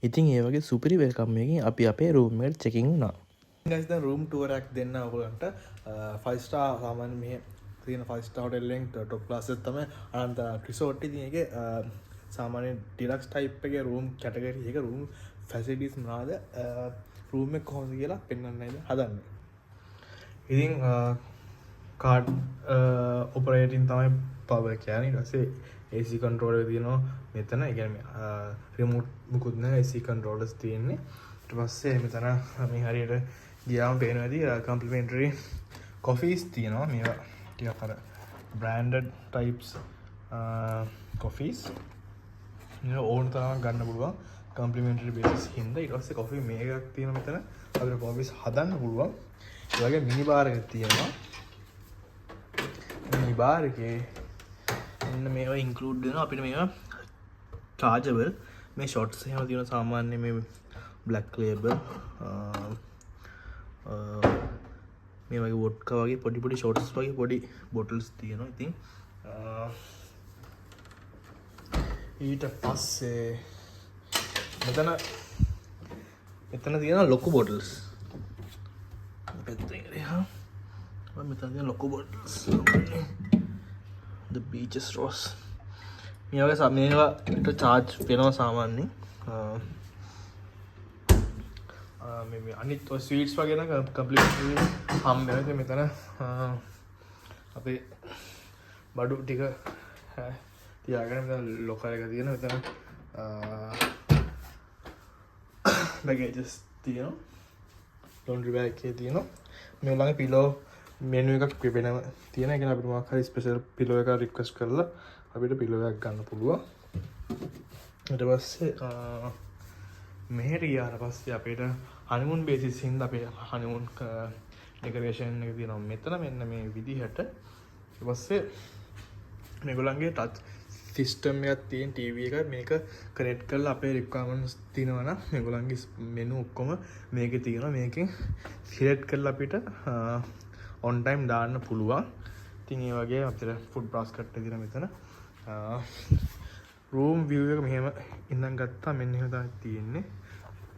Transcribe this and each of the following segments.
ඉතින් ඒ වගේ සුපිරි වෙල්කම් එකකින් අපි අපේ රූම් එකට චෙකින් වුණා. guys දැන් රූම් ටුවර් එකක් දෙන්න ඔයගොල්ලන්ට 5 star සාමාන්‍ය මෙහෙ තියෙන 5 star hotel එකෙන් top class එක තමයි අනන්ත resort එකේ ඒකේ සාමාන්‍ය ඩිලක්ස් ටයිප් එකේ රූම් කැටගරි එක රූම් ෆැසිලිටිස් මොනවාද රූම් එක කොහොමද කියලා පෙන්වන්නයි හදන්නේ. ඉතින් කාඩ් ඔපරේටින් තමයි පවර් කියන්නේ. ඊට පස්සේ AC controller එක තියෙනවා මෙතන. ඒ කියන්නේ රිමෝට් මුකුත් නැහැ, AC controllers තියෙන්නේ. ඊට පස්සේ මෙතන මේ හරියට ගියාම පේනවා ඇති complimentary coffees තියෙනවා. මේවා ටිකක් අර branded types coffees. මේක ඕන තරම් ගන්න පුළුවන් complimentary basis හින්දා. ඊට පස්සේ coffee මේකක් තියෙනවා මෙතන. අපිට coffees හදන්න පුළුවන්. ඒ වගේ මිනි බාර් එකක් තියෙනවා. මිනි බාර් එකේ මෙන්න මේවා ඉන්ක්ලූඩ් වෙනවා. අපිට මේවා chargeable මේ shots එහෙම තියෙනවා සාමාන්‍ය මේ black label මේ වගේ වොඩ්කා වගේ පොඩි shots වගේ පොඩි bottles තියෙනවා. ඉතින් ඊට පස්සේ මෙතන තියෙන ලොකු bottles මෙතන තියෙන ලොකු bottles the beaches rose මේ වගේ මේවාට charge වෙනවා සාමාන්‍යයෙන්. මේ අනිත් ඔය ස්වීට්ස් වගේ නම් කම්ප්ලිමන්ටරි හම්බ වෙනවා. මෙතන අපේ බඩු ටික තියාගෙන මෙතන ලොකර් එක තියෙනවා. මෙතන බැගේජස් තියෙනවා. ලොන්ඩ්‍රි බෑග් එකේ තියෙනවා. මේ ළඟ පිලෝ මෙනු එකක් වෙනම තියෙනවා. ඒ කියන්නේ අපිට මොකක් හරි ස්පෙෂල් පිලෝ එකක් රික්වෙස්ට් කරලා අපිට පිලෝ එකක් ගන්න පුළුවන්. ඊට පස්සේ මෙහෙට ගියාට පස්සේ අපිට හනිමුන් බේසිස් හින්දා අපේ හනිමුන් ඩෙකරේෂන් එක තියෙනවා මෙතන මෙන්න මේ විදිහට. ඊට පස්සේ මේගොල්ලන්ගේ ටච් සිස්ටම් එකක් තියෙන ටීවී එක මේක කනෙක්ට් කරලා අපේ රික්වයර්මන්ට්ස් තියෙනවා නම් මේගොල්ලන්ගේ මෙනු ඔක්කොම මේකේ තියෙනවා. මේකෙන් සිලෙක්ට් කරලා අපිට on time දාන්න පුළුවන්. ඉතින් ඒ වගේ අපිට ෆුඩ් බාස්කට් එක තියෙනවා මෙතන. රූම් view එක මෙහෙම ඉඳන් ගත්තා මෙන්න එහෙම තමයි තියෙන්නේ.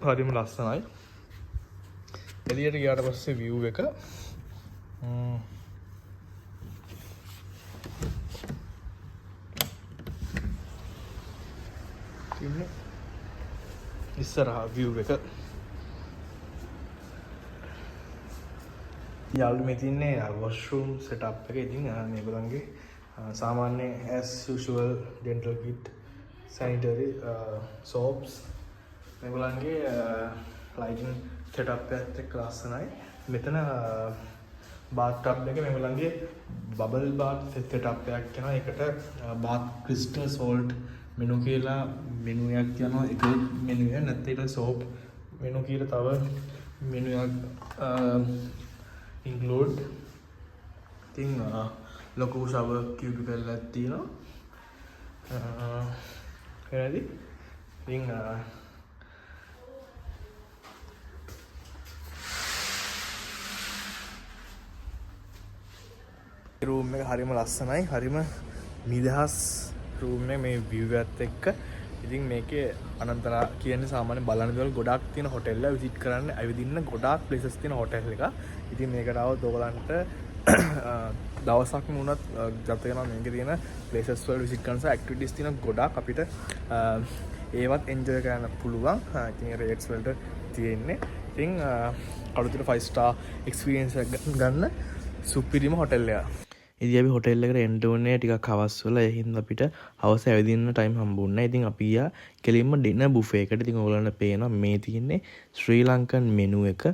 හරිම ලස්සනයි. එළියට ගියාට පස්සේ view එක ඉන්නේ ඉස්සරහා view එක. යාළුවෝ මේ තින්නේ washroom setup එක. ඉතින් මේගොල්ලන්ගේ සාමාන්‍ය as usual dental kit, sanitary soaps මේගොල්ලන්ගේ lighting setup එකත් එක්ක ලස්සනයි. මෙතන bath tub එක මේගොල්ලන්ගේ bubble bath setup එකක් යනවා. ඒකට bath crystal salt menu කියලා menu එකක් යනවා. ඒක menu එක නැත්නම් ඊට soap menu කියලා තව menu එකක් include. ඉතින් ලොකු shower cubicle එකක් තියෙනවා. හරිද? ඉතින් රූම් එක හරිම ලස්සනයි. හරිම නිදහස් රූම් එක මේ view එකත් එක්ක. ඉතින් මේකේ අනන්තලා කියන්නේ සාමාන්‍ය බලන දේවල් ගොඩාක් තියෙන හොටෙල් එක විසිට් කරන්න ඇවිදින්න ගොඩාක් ප්ලේසස් තියෙන හොටෙල් එක. ඉතින් මේකට આવොත් ඔයගලන්ට දවසක්ම වුණත් ගත වෙනවා මේකේ තියෙන ප්ලේසස් වල විසිට් කරන සහ ඇක්ටිවිටිස් තියෙන ගොඩාක් අපිට ඒවත් එන්ජොයි කරන්න පුළුවන්. ඉතින් රේට්ස් වලට තියෙන්නේ. ඉතින් අලුතෙන් 5 star experience එකක් ගන්න සුපිරිම හොටෙල් එකක්. ඉතින් අපි හොටෙල් එකට එන්න උනේ ටිකක් හවස් වල. ඒ හින්දා අපිට හවස ඇවිදින්න ටයිම් හම්බුන්නේ නැහැ. ඉතින් අපි ගියා කෙලින්ම ඩිනර් බුෆේ එකට. ඉතින් ඔයගොල්ලන්ට පේනවා මේ තියෙන්නේ ශ්‍රී ලංකන් මෙනු එක.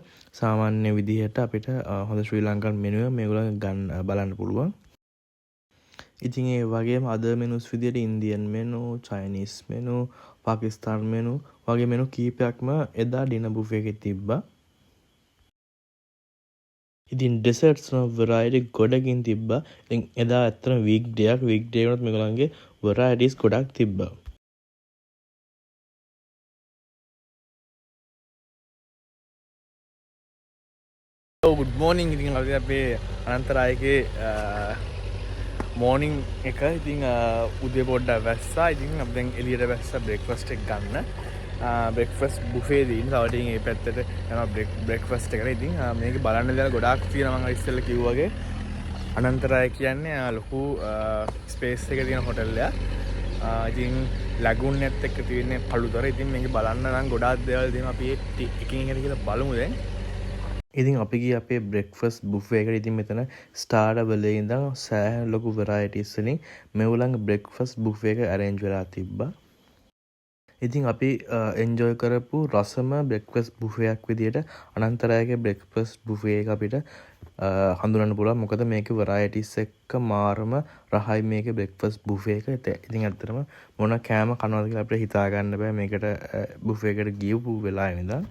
සාමාන්‍ය විදිහට අපිට හොඳ ශ්‍රී ලංකන් මෙනු එක මේගොල්ලන් ගන්න බලන්න පුළුවන්. ඉතින් ඒ වගේම other menus විදිහට Indian menu, Chinese menu, Pakistan menu වගේ මෙනු කීපයක්ම එදා ඩිනර් බුෆේ එකේ තිබ්බා. ඉතින් ඩෙසර්ට්ස් වල variety ගොඩකින් තිබ්බා. ඉතින් එදා ඇත්තටම weekday එකක්. weekday වුණත් මේගොල්ලන්ගේ varieties ගොඩක් තිබ්බා. good morning. ඉතින් අපි අපේ අනන්තරායකේ morning එක ඉතින් උදේ පොඩ්ඩක් වැස්සා. ඉතින් අපි දැන් එළියට වැස්සා breakfast එක ගන්න. බ්‍රෙක්ෆාස්ට් බුෆේ දින් තව ටිකකින් මේ පැත්තට යනවා බ්‍රෙක්ෆාස්ට් එකට. ඉතින් මේක බලන්න දේවල් ගොඩාක් තියෙනවා මම ඉස්සෙල්ලා කිව්වා වගේ. අනන්තරය කියන්නේ ලොකු ස්පේස් එකක තියෙන හොටෙල් එකක්. ඉතින් ලැගුන් එකත් එක්ක තියෙන පළුතර. ඉතින් මේක බලන්න නම් ගොඩාක් දේවල් තියෙනවා. අපි එකින් එකට කියලා බලමු දැන්. ඉතින් අපි ගියේ අපේ බ්‍රෙක්ෆාස්ට් බුෆේ එකට. ඉතින් මෙතන ස්ටාර්ටර් වල ඉඳන් සෑහෙන ලොකු වෙරයිටිස් වලින් මේගොල්ලන්ගේ බ්‍රෙක්ෆාස්ට් බුෆේ එක arrange වෙලා තිබ්බා. ඉතින් අපි එන්ජොයි කරපු රසම බ්‍රෙක්ෆාස්ට් බුෆේ එකක් විදියට අනන්තරයගේ බ්‍රෙක්ෆාස්ට් බුෆේ එක අපිට හඳුනන්න පුළුවන්. මොකද මේකේ වෙරයිටිස් එක්ක මාරම රහයි මේකේ බ්‍රෙක්ෆාස්ට් බුෆේ එක. ඉතින් ඇත්තටම මොන කෑම කනවද කියලා අපිට හිතා ගන්න බෑ මේකට බුෆේ එකට ගියපු වෙලාවෙ ඉඳන්.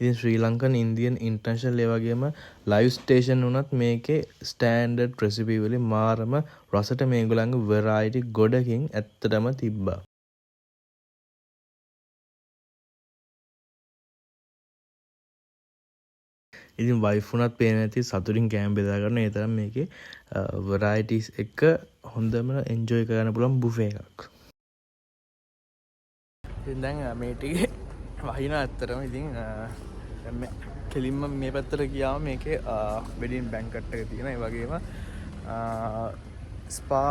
ඉතින් ශ්‍රී ලංකන් ඉන්දියන් ඉන්ටර්නැෂනල් ඒ වගේම ලයිව් ස්ටේෂන් උනත් මේකේ ස්ටෑන්ඩඩ් රෙසිපි වලින් මාරම රසට මේගොල්ලන්ගේ වෙරයිටි ගොඩකින් ඇත්තටම තිබ්බා. ඉතින් වයිෆ් උනත් පේන ඇති සතුටින් කෑම බෙදා ගන්න. ඒ තරම් මේකේ වෙරයිටිස් එක හොඳම එන්ජොයි කරන්න පුළුවන් බුෆේ එකක්. ඉතින් දැන් මේ ටිකේ වහිනා ඇත්තටම. ඉතින් කෙලින්ම මේ පැත්තට ගියාම මේකේ වෙඩින් බැන්කට් එක තියෙනවා. ඒ වගේම ස්පා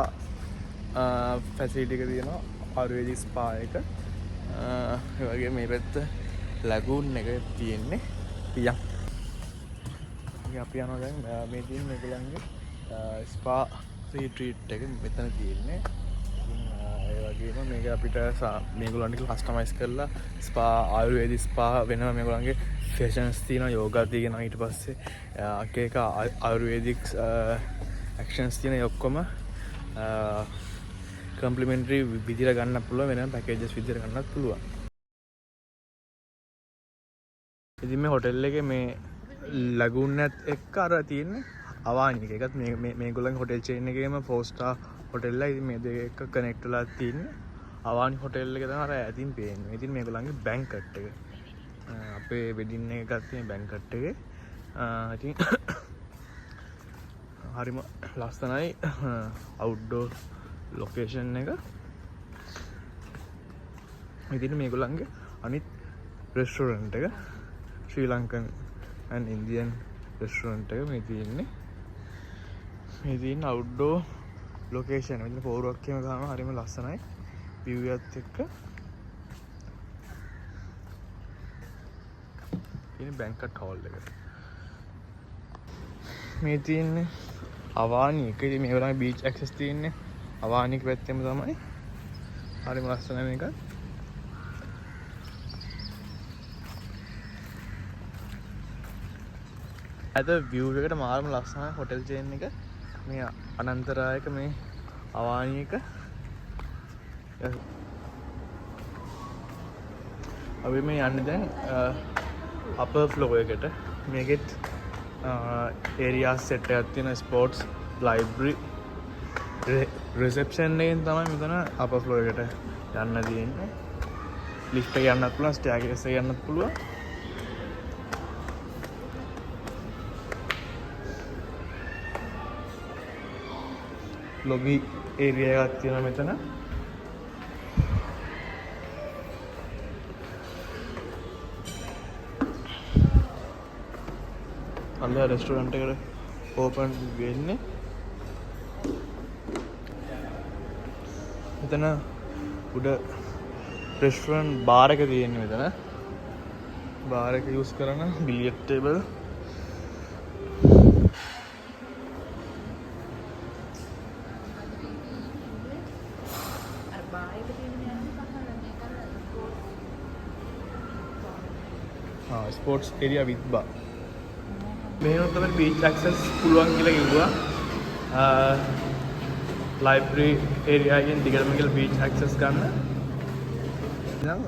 ෆැසිලිටි එක තියෙනවා. ආයුර්වේදික් ස්පා එක. ඒ වගේම මේ පැත්ත ලැගූන් එක තියෙන්නේ. පියන් අපි යනවා දැන් මේ තියෙන මේගොල්ලන්ගේ ස්පා රිට්‍රීට් එක මෙතන තියෙන්නේ. ඒ වගේම මේක අපිට මේගොල්ලන්ට කස්ටමයිස් කරලා ස්පා ආයුර්වේදික් ස්පා වෙනම මේගොල්ලන්ගේ ෆැෂන්ස් තියෙනවා, යෝගා තියෙනවා, ඊට පස්සේ එක ආයුර්වේදික් ඇක්ෂන්ස් තියෙන ඒ ඔක්කොම කම්ප්ලිමෙන්ටරි විදිහට ගන්න පුළුවන්. වෙනම පැකේජස් විදිහට ගන්නත් පුළුවන්. ඉතින් මේ හොටෙල් එකේ මේ ලැගුන් එක්ක අර තියෙන්නේ අවානික එකත් මේගොල්ලන්ගේ හොටෙල් චේන් එකේම 4 ස්ටාර් හොටෙල් එක. ඉතින් මේ දෙක එක්ක කනෙක්ට් වෙලා තියෙන්නේ අවානි හොටෙල් එක තමයි අර ඈතින් පේන්නේ. ඉතින් මේගොල්ලන්ගේ බැන්කට් එක අපේ වෙඩින් එක ගත්තේ බැන්කට් එකේ. ඉතින් හරිම ලස්සනයි අවුට්ඩෝර් ලොකේෂන් එක. ඉතින් මේගොල්ලන්ගේ අනිත් රෙස්ටොරන්ට් එක ශ්‍රී ලංකන් and Indian restaurant එක මේ තියෙන්නේ. මේ තියෙන outdoor location. මෙතන පෝරුවක් එහෙම ගාම හරිම ලස්සනයි view එකත් එක්ක. ඉතින් බැන්කට් හෝල් එක. මේ තියෙන්නේ අවානික. ඉතින් මේ වගේ beach access තියෙන්නේ අවානික පැත්තෙම තමයි. හරිම ලස්සනයි මේක. ඇත view එකට මාරම ලස්සනයි හොටෙල් චේන් එක. මේ අනන්තරායක මේ අවානියක අපි මේ යන්නේ දැන් අපර් ෆ්ලෝර් එකට. මේකෙත් ඒරියාස් සෙට් එකක් තියෙන ස්පෝර්ට්ස් ලයිබ්‍රරි රිසෙප්ෂන් එකෙන් තමයි මෙතන අපර් ෆ්ලෝර් එකට යන්න තියෙන්නේ. ලිෆ්ට් එක යන්නත් පුළුවන්, ස්ටෙයාර්කේස් එක යන්නත් පුළුවන්. ලොබි ඒරියා එකක් තියෙනවා මෙතන. අල්ල රෙස්ටොරන්ට් එකට ඕපන් වෙන්නේ. මෙතන උඩ රෙස්ටොරන්ට් බාර් එක තියෙන්නේ මෙතන. බාර් එක යූස් කරන billiard table. Sports area with bar. මේනොත් තමයි බීච් ඇක්සස් පුළුවන් කියලා කිව්වා. ලයිබ්‍රරි ඒරියා එකෙන් දිගටම කියලා බීච් ඇක්සස් ගන්න. දැන්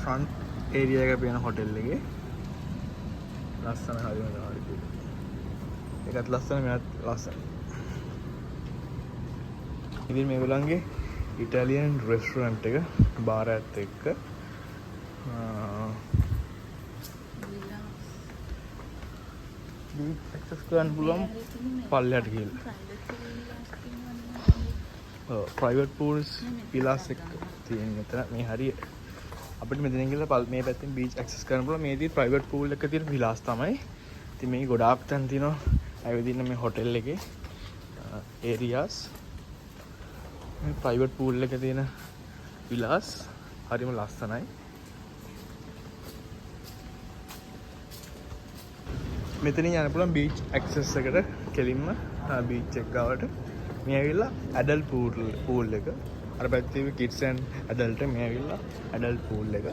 ෆ්‍රන්ට් ඒරියා එක පේන හොටෙල් එකේ ලස්සන හරිම තමයි. ඒකත් ලස්සන, මෙයාත් ලස්සන. ඉතින් මේගොල්ලන්ගේ ඉටාලියන් රෙස්ටොරන්ට් එක බාර් එකත් එක්ක ඇක්සස් කරන්න පුළුවන් පල්ලෙහාට ගිහලා. ප්‍රයිවට් පූල්ස් විලාස් එක තියෙන මෙතන. මේ හරිය අපිට මෙතනින් ගිහලා මේ පැත්තෙන් බීච් ඇක්සස් කරන්න පුළුවන්. මේදී ප්‍රයිවට් pool එක තියෙන විලාස් තමයි. ඉතින් මේ ගොඩාක් තැන් තියෙනවා ඇවිදින්න මේ හොටෙල් එකේ ඒරියාස්. මේ ප්‍රයිවට් pool එක තියෙන විලාස් හරිම ලස්සනයි. මෙතනින් යන්න පුළුවන් බීච් ඇක්සස් එකට කෙලින්ම බීච් එක ගාවට. මේ ඇවිල්ලා ඇඩල්ට් pool එක. අර පැත්තේ kids and adult මේ ඇවිල්ලා ඇඩල්ට් pool එක.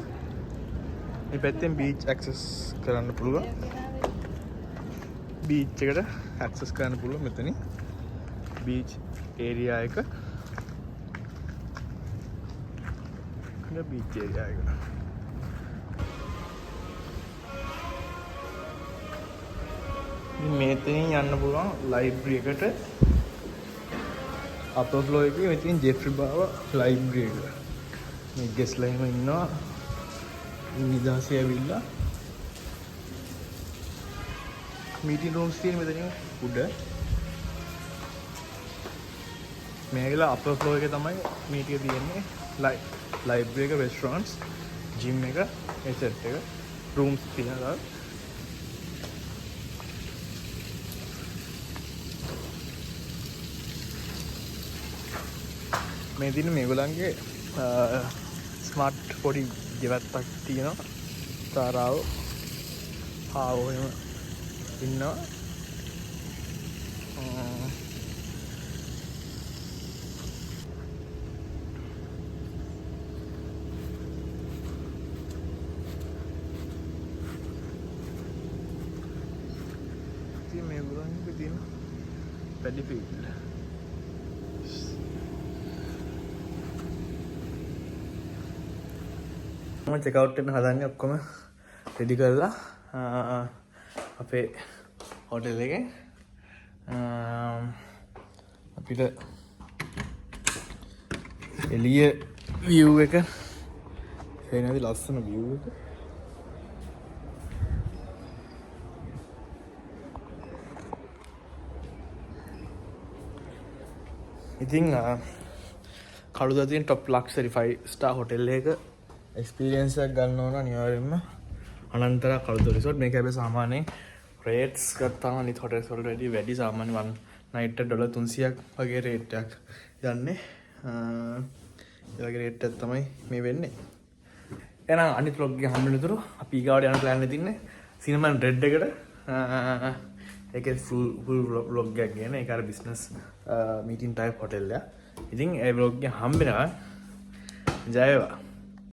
මේ පැත්තෙන් බීච් ඇක්සස් කරන්න පුළුවන්. බීච් එකට ඇක්සස් කරන්න පුළුවන් මෙතනින්. බීච් ඒරියා එක. බීච් ඒරියා එක. මෙතනින් යන්න පුළුවන් ලයිබ්‍රරි එකට. අපර් ෆ්ලෝර් එකේ මෙතනින් ජෙෆ්රි බාව ලයිබ්‍රරි එක. මේ ගෙස්ලා එහෙම ඉන්නවා. නිදාසේ ඇවිල්ලා මීටින් රූම්ස් තියෙන මෙතනින් උඩ. මේ ඇවිල්ලා අපර් ෆ්ලෝර් එකේ තමයි මේ ටික තියෙන්නේ. ලයිබ්‍රරි එක, රෙස්ටොරන්ට්ස්, ජිම් එක, ඒ සෙට් එක, රූම්ස් තියෙනවා. මේ දින මේගොල්ලන්ගේ ස්මාර්ට් පොඩි ගෙවත්තක් තියෙනවා. තාරාව ආවෝ එහෙම ඉන්නවා. ඉතින් මේගොල්ලන්ගේ තියෙන පැඩි ෆීල්ඩ් චෙකවුට් වෙන්න හදන්නේ. ඔක්කොම රෙඩි කරලා අපේ හෝටල් එකේ අපිට එළිය view එක එනවාද ලස්සන view එක. ඉතින් කළුතර තියෙන top luxury 5 star hotel එක එක්ස්පීරියන්ස් එකක් ගන්න ඕන අනිවාර්යෙන්ම අනන්තර කළුතර රිසෝට්. මේක හැබැයි සාමාන්‍යයෙන් රේට්ස් ගත්තාම අනිත් හොටල්ස් වලට වැඩිය වැඩි. සාමාන්‍ය one night එක $300ක් වගේ රේට් එකක් යන්නේ. ඒ වගේ රේට් එකක් තමයි මේ වෙන්නේ. එහෙනම් අනිත් vlog එක හම්බ වෙනතුරු අපි ඊගාවට යන plan එක තින්නේ සිනමන් රෙඩ් එකට. ඒකේ full vlog එකක් ගන්න. ඒක අර business meeting type hotel එක. ඉතින් ඒ vlog එක හම්බ වෙනවා. ජය වේවා.